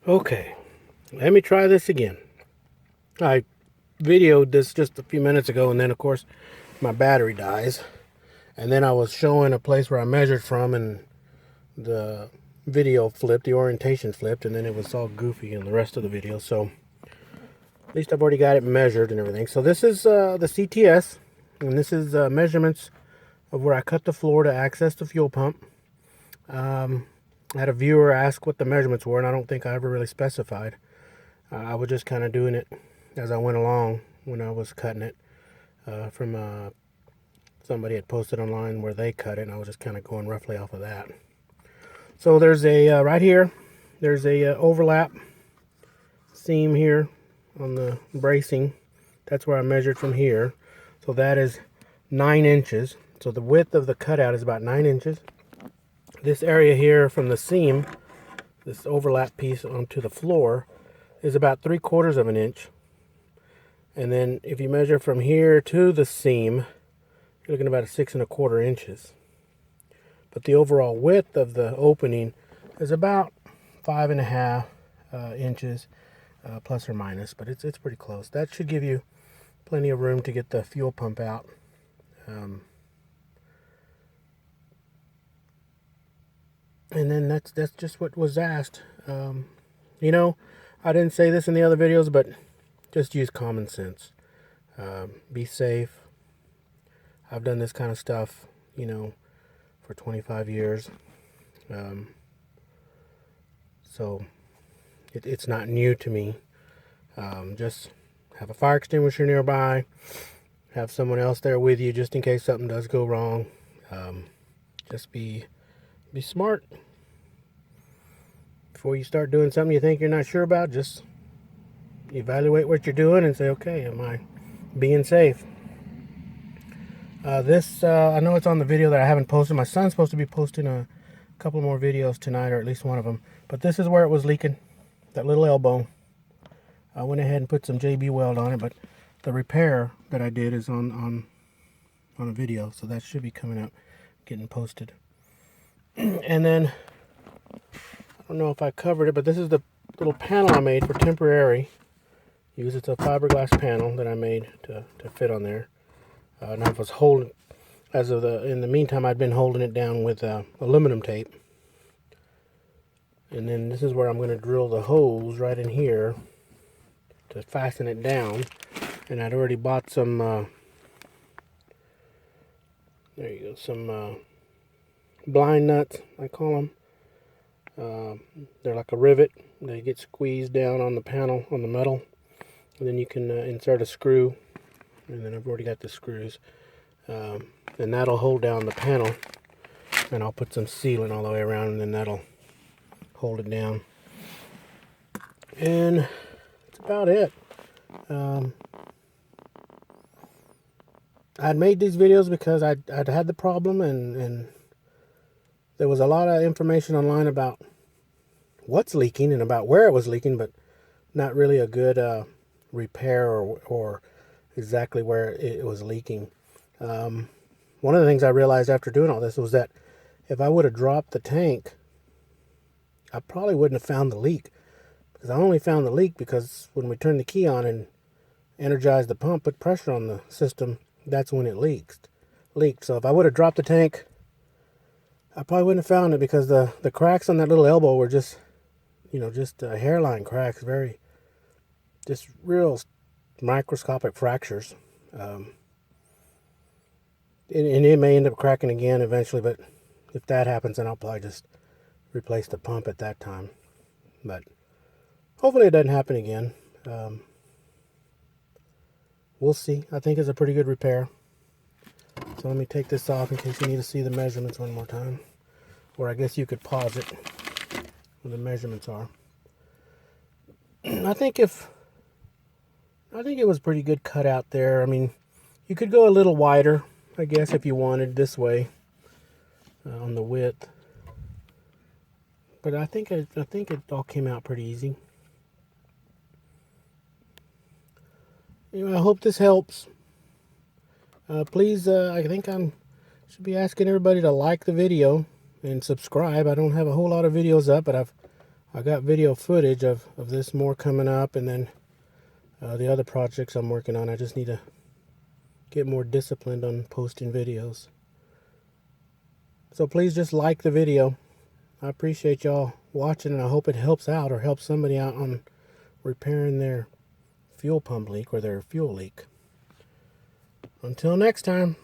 Okay, let me try this again. I videoed this just a few minutes ago, and then of course my battery dies. And then I was showing a place where I measured from, and the video flipped, the orientation flipped, and then it was all goofy in the rest of the video. So at least I've already got it measured and everything. So this is the CTS, and this is measurements of where I cut the floor to access the fuel pump. I had a viewer ask what the measurements were, and I don't think I ever really specified. I was just kind of doing it as I went along when I was cutting it from somebody had posted online where they cut it, and I was just kind of going roughly off of that. So there's a right here, there's a overlap seam here on the bracing. That's where I measured from here. So that is 9 inches. So the width of the cutout is about 9 inches. This area here from the seam, this overlap piece onto the floor, is about 3/4 of an inch. And then if you measure from here to the seam, you're looking at about 6¼ inches. But the overall width of the opening is about 5½ inches, plus or minus, but it's pretty close. That should give you plenty of room to get the fuel pump out. And then that's just what was asked. You know, I didn't say this in the other videos, but just use common sense. Be safe. I've done this kind of stuff, you know, for 25 years. So it's not new to me. Just have a fire extinguisher nearby. Have someone else there with you just in case something does go wrong. Just be smart. Before you start doing something you think you're not sure about, just evaluate what you're doing and say, okay, am I being safe? I know it's on the video that I haven't posted. My son's supposed to be posting a couple more videos tonight, or at least one of them. But this is where it was leaking, that little elbow. I went ahead and put some JB weld on it, but the repair that I did is on a video, so that should be coming up, getting posted. And then, I don't know if I covered it, but this is the little panel I made for temporary use. It's a fiberglass panel that I made to fit on there. And I was holding, in the meantime, I'd been holding it down with aluminum tape. And then this is where I'm going to drill the holes right in here to fasten it down. And I'd already bought some, there you go, some blind nuts, I call them. They're like a rivet. They get squeezed down on the panel, on the metal. And then you can insert a screw. And then I've already got the screws. And that'll hold down the panel. And I'll put some sealant all the way around, and then that'll hold it down. And that's about it. I'd made these videos because I'd had the problem, and there was a lot of information online about what's leaking and about where it was leaking, but not really a good repair or exactly where it was leaking. One of the things I realized after doing all this was that if I would have dropped the tank, I probably wouldn't have found the leak. Because I only found the leak because when we turned the key on and energized the pump, put pressure on the system, that's when it leaked. So if I would have dropped the tank, I probably wouldn't have found it, because the cracks on that little elbow were just, you know, just hairline cracks, just real microscopic fractures. And it may end up cracking again eventually, but if that happens, then I'll probably just replace the pump at that time. But hopefully it doesn't happen again. We'll see. I think it's a pretty good repair. So let me take this off in case you need to see the measurements one more time. Or I guess you could pause it where the measurements are. I think it was pretty good cut out there. I mean, you could go a little wider, I guess, if you wanted, this way on the width. But I think it all came out pretty easy. Anyway, I hope this helps. Please, I think should be asking everybody to like the video and subscribe. I don't have a whole lot of videos up, but I've I got video footage of this more coming up, and then the other projects I'm working on. I just need to get more disciplined on posting videos. So please just like the video. I appreciate y'all watching, and I hope it helps out or helps somebody out on repairing their fuel pump leak or their fuel leak. Until next time.